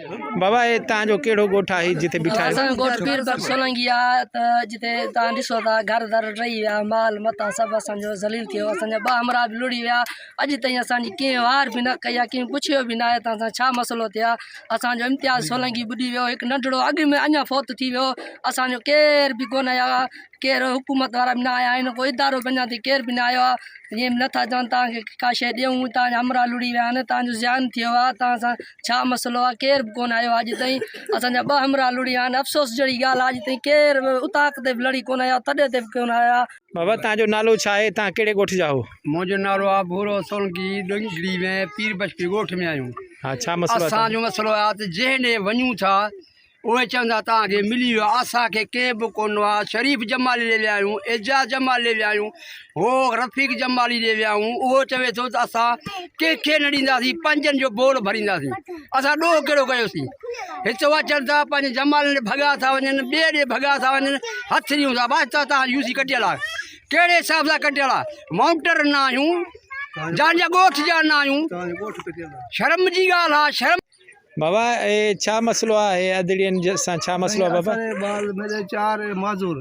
बाबा ये तांजो केड़ो गोठा है जिते बिठा असां गोठ पीर पर सोलंगी आ त जिते तव्हां ॾिसो था घर दर रही विया माल मता सभु असांजो ज़लील थियो असांजा ॿ हमरा बि लुड़ी विया अॼु ताईं असांजी कंहिं वार बि न कई आहे कंहिं पुछियो बि न आहे तव्हां सां छा मसइलो थियो आहे असांजो इम्तियाज़ सोलंगी ॿुॾी वियो हिकु नंढिड़ो अॻु में अञा फोत थी वियो असांजो केर बि कोन आया केरु हुकूमत वारा बि न आया आहिनि कोई इदारो बि अञा ताईं केर बि न आयो आहे ईअं बि नथा चवनि तव्हांखे का शइ ॾियूं तव्हांजा हमरा लुड़ी विया आहिनि तव्हांजो ज़्यान थियो आहे तव्हां सां छा मसइलो आहे केर बि कोन आयो आहे अॼु ताईं असांजा ॿ हमरा लुड़ी विया आहिनि अफ़सोस जहिड़ी ॻाल्हि आहे अॼु ताईं केरु उताक ते बि लड़ी कोन आया तॾहिं ते बि कोन आया। बाबा तांजो नालो छा है ता केड़े गोठ जा हो? मुझो नालो आहे भूरो सोलंकी डोंगरी में पीर बचपी गोठ में आहियूं। हाँ छा मसलो असांजो मसइलो आहे त जंहिं ॾे वञूं था उहे चवंदा तव्हांखे मिली वियो असांखे कंहिं बि कोन आहे शरीफ़ जमाली ॾे विया आहियूं एजाज़ जमाली ॾे विया आहियूं हो रफ़ीक जमाली ॾे विया आहियूं उहो चवे थो त असां कंहिंखे न ॾींदासीं पंजनि जो बोल भरींदासीं असां ॾोह कहिड़ो कयोसीं हिते अचनि था पंहिंजे जमालनि ॾे भॻा था वञनि ॿिए ॾे भॻा था वञनि हथ ॾियूं था बसि तव्हां यूसी कटियल आहे कहिड़े हिसाब सां कटियल आहे माउंटर न आहियूं जान जा ॻोठ जा न आहियूं शर्म जी ॻाल्हि आहे शर्म। बाबा ये छा मसलो है अदड़ियन सां छा मसलो है बाबा? बाल मेरे चार माजूर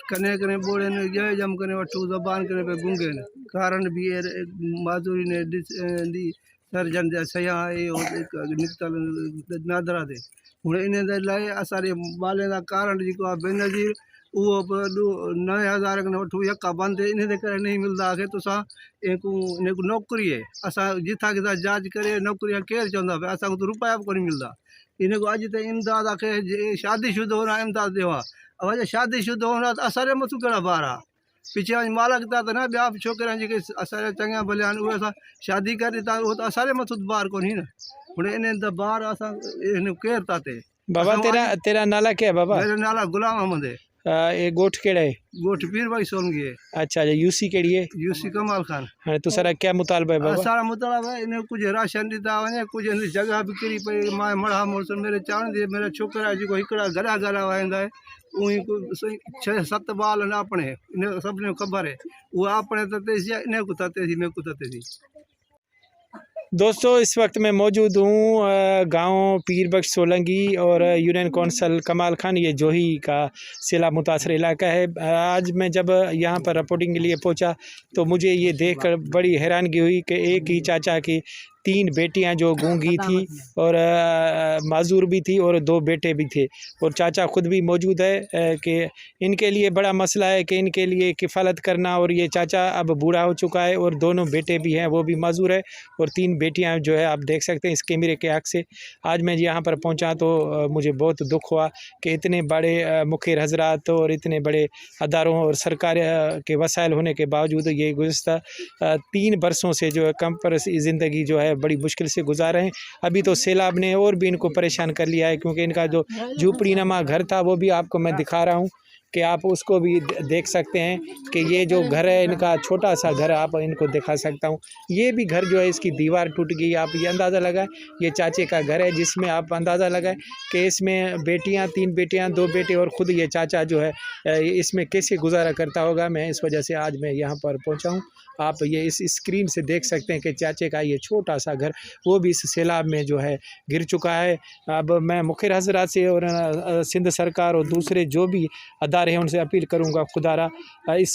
कने कने बोले ने जम कने वठू जबान कने पे गुंगे ने कारण भी माजूरी ने दी सर्जन दे सया निकतल नादरा दे हुन इन दे लाए असारे बाले दा कारण जी को बेनजीर वो 9000 कने वठू यका बंद इन दे करे नहीं मिलदा के तुसा एक नौकरी है असा जिथा के जांच करे नौकरी केर चंदा असा को रुपया कोनी मिलदा इन को आज ते इमदाद आके शादीशुदा होना इमदाद देवा अब शादीशुदा होना असारे मथु कड़ा बारा पीछे मालक ता ना ब्या छोकरा जी के असारे चंगा भल्यान उ असा शादी कर ता वो असारे मथु बार कोनी ना हुन इन द बार असा इन केर ताते। बाबा तेरा नाला क्या है बाबा? मेरा नाला गुलाम अहमद है। ये गोठ केड़ा है? गोठ पीर भाई सोलंगी है। अच्छा यूसी केड़ी है? यूसी कमाल खान। हाँ तो सारा क्या मुतालबा है बाबा? सारा मुतालबा है इन्हें कुछ राशन दीता वने कुछ इन जगह भी करी पे मां मड़ा मोर मेरे चाण दे मेरा छोकरा जी को हिकड़ा घरा घरा वांदा है उही को 6-7 बाल न अपने इन्हें सबने खबर है वो अपने तते इन्हें को तते सी मैं को तते सी। दोस्तों इस वक्त मैं मौजूद हूँ गांव पीर बख्श सोलंगी और यूनियन कौंसल कमाल खान ये जोही का सैलाब मुतासर इलाका है। आज मैं जब यहाँ पर रिपोर्टिंग के लिए पहुँचा तो मुझे ये देखकर बड़ी हैरानगी हुई कि एक ही चाचा की 3 बेटियां जो गूंगी थी और माजूर भी थी और 2 बेटे भी थे और चाचा ख़ुद भी मौजूद है कि इनके लिए बड़ा मसला है कि इनके लिए किफ़ालत करना और ये चाचा अब बूढ़ा हो चुका है और दोनों बेटे भी हैं वो भी माजूर है और 3 बेटियां जो है आप देख सकते हैं इस कैमरे के आँख से। आज मैं यहाँ पर पहुँचा तो मुझे बहुत दुख हुआ कि इतने बड़े मुखिर हजरात और इतने बड़े अदारों और सरकार के वसाइल होने के बावजूद ये गुज़श्ता 3 बरसों से जो है कम पर ज़िंदगी जो है बड़ी मुश्किल से गुजारे हैं। अभी तो सैलाब ने और भी इनको परेशान कर लिया है क्योंकि इनका जो झूपड़ी नमा घर था वो भी आपको मैं दिखा रहा हूँ कि आप उसको भी देख सकते हैं कि ये जो घर है इनका छोटा सा घर आप इनको दिखा सकता हूँ। ये भी घर जो है इसकी दीवार टूट गई आप ये अंदाज़ा लगाएं ये चाचे का घर है जिसमें आप अंदाज़ा लगाएं कि इसमें बेटियां 3 बेटियां 2 बेटे और ख़ुद ये चाचा जो है इसमें कैसे गुजारा करता होगा। मैं इस वजह से आज मैं यहाँ पर पहुँचा हूँ। आप ये इस स्क्रीन से देख सकते हैं कि चाचे का ये छोटा सा घर वो भी इस सैलाब में जो है गिर चुका है। अब मैं मुखिर हजरात से और सिंध सरकार और दूसरे जो भी अदारे हैं उनसे अपील करूंगा खुदारा इस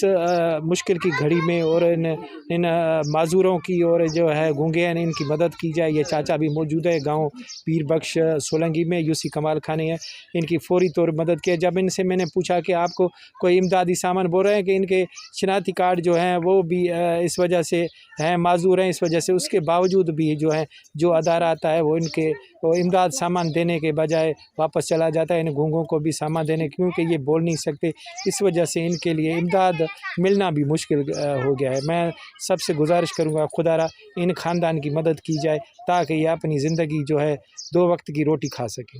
मुश्किल की घड़ी में और इन माजूरों की और जो है गूंगे हैं इनकी मदद की जाए। ये चाचा भी मौजूद है गांव पीर बख्श सोलंगी में यूसी कमाल खाने है इनकी फौरी तौर मदद किया। जब इनसे मैंने पूछा कि आपको कोई इमदादी सामान बोल रहे हैं कि इनके शनाख्ती कार्ड जो हैं वो भी इस वजह से हैं माजूर हैं इस वजह से उसके बावजूद भी जो है जो अदारा आता है वो इनके इमदाद सामान देने के बजाय वापस चला जाता है इन गूंगों को भी सामान देने क्योंकि ये बोल नहीं सकते इस वजह से इनके लिए इमदाद मिलना भी मुश्किल हो गया है। मैं सबसे गुजारिश करूंगा खुदारा इन ख़ानदान की मदद की जाए ताकि ये अपनी ज़िंदगी जो है 2 वक्त की रोटी खा सकें।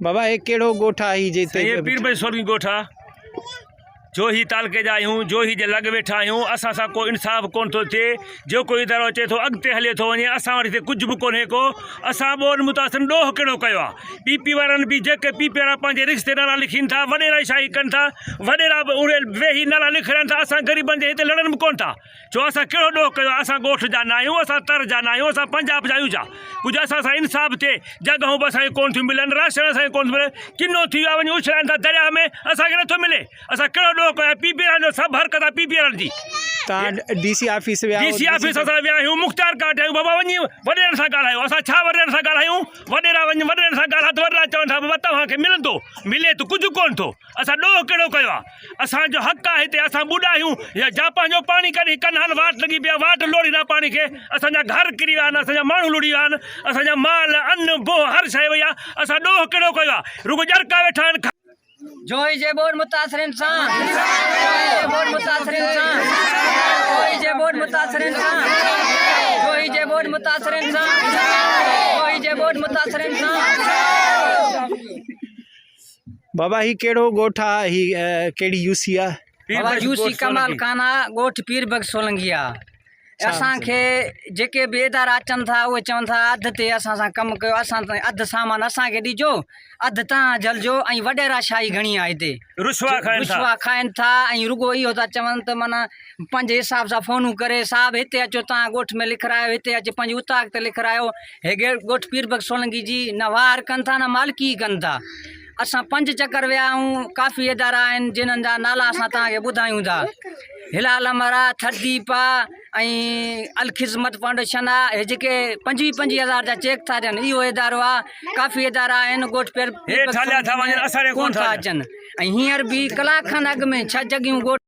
बाबा एक केड़ो गोठा ही जेते ये पीर भाई सोलंगी गोठा जो ही तालके जा आहियूं जो ही जे लॻ वेठा आहियूं असां सां को इंसाफ़ कोन थो थिए जेको इदारो अचे थो अॻिते हले थो वञे असां वटि हिते कुझु बि कोन्हे को असां ॿोल मुतासिर ॾोह कहिड़ो कयो आहे पीपी वारनि बि जेके पीपी वारा पंहिंजे रिश्ते नाला लिखनि था वॾेरा शाही कनि था वॾेरा बि उहे वेही नाला लिखाइनि था असां ग़रीबनि जे हिते लड़नि बि कोन था छो असां कहिड़ो ॾोह कयो आहे असां ॻोठ जा न आहियूं असां तर जा न आहियूं असां पंजाब जा आहियूं छा कुझु असां सां इंसाफ़ थिए जॻहियूं बि असांखे कोन थियूं मिलनि राशन असांखे कोन थो मिले किनो थी वियो आहे वञी उछलाइनि था दरिया में असांखे नथो मिले असां कहिड़ो ॾोह कयो आहे पीपी वारनि जो सभु हरकत आहे पीपी वारनि जी तव्हां डीसी ऑफिस विया डीसी ऑफिस असां विया आहियूं मुख़्तियार काट आहियूं बाबा वञी वॾेरनि सां ॻाल्हायो असां छा वॾेरनि सां ॻाल्हायूं वॾेरा वञी वॾेरनि सां ॻाल्हायो त वॾेरा चवनि था बाबा तव्हांखे मिलंदो मिले त कुझु कोन थो असां ॾोह कहिड़ो कयो आहे असांजो हक़ आहे हिते असां ॿुॾा आहियूं या जापान जो पाणी कढी कन्हनि वाट लॻी पई आहे वाट लोड़ींदा पाणी खे असांजा घर किरी विया आहिनि असांजा माण्हू लुड़ी विया आहिनि असांजा माल अन्न बोह हर शइ वई आहे असां ॾोह कहिड़ो कयो आहे रुगो ॼरका वेठा आहिनि जोई जे बोर्ड मुतासरिन सां जोई जे बोर्ड मुतासरिन सां जोई जे बोर्ड मुतासरिन सां जोई जे बोर्ड मुतासरिन सां जोई जे बोर्ड मुतासरिन सां बाबा ही कहिड़ो ॻोठ आहे ही कहिड़ी यूसी आहे बाबा यूसी कमाल खाना ॻोठ पीरबग सोलंगी आहे असांखे जेके बि इदारा अचनि था उहे चवनि था अधु ते असां सां कमु कयो असां अधु सामान असांखे ॾिजो अधु तव्हां झलजो ऐं वॾेरा शाही घणी आहे हिते रुसवा खाइनि था ऐं रुगो इहो था चवनि त माना पंहिंजे हिसाब सां फ़ोनूं करे साहिबु हिते अचो तव्हां ॻोठ में लिखायो हिते अची पंहिंजी उताक ते लिखायो हे ॻोठ पीरबग सोलंगी जी न वार कनि था न मालिकी कनि था असां 5 चकर विया आहियूं काफ़ी इदारा आहिनि जिन्हनि जा नाला असां तव्हांखे ॿुधायूं था हिलाल अमरा थरदीप आहे ऐं अल ख़िज़मत फाउंडेशन आहे हे जेके 25,000 जा चेक था ॾियनि इहो इदारो आहे काफ़ी इदारा आहिनि ॻोठ कोन था अचनि ऐं हींअर बि कलाक खनि अॻु में 6 जॻहियूं ॻोठ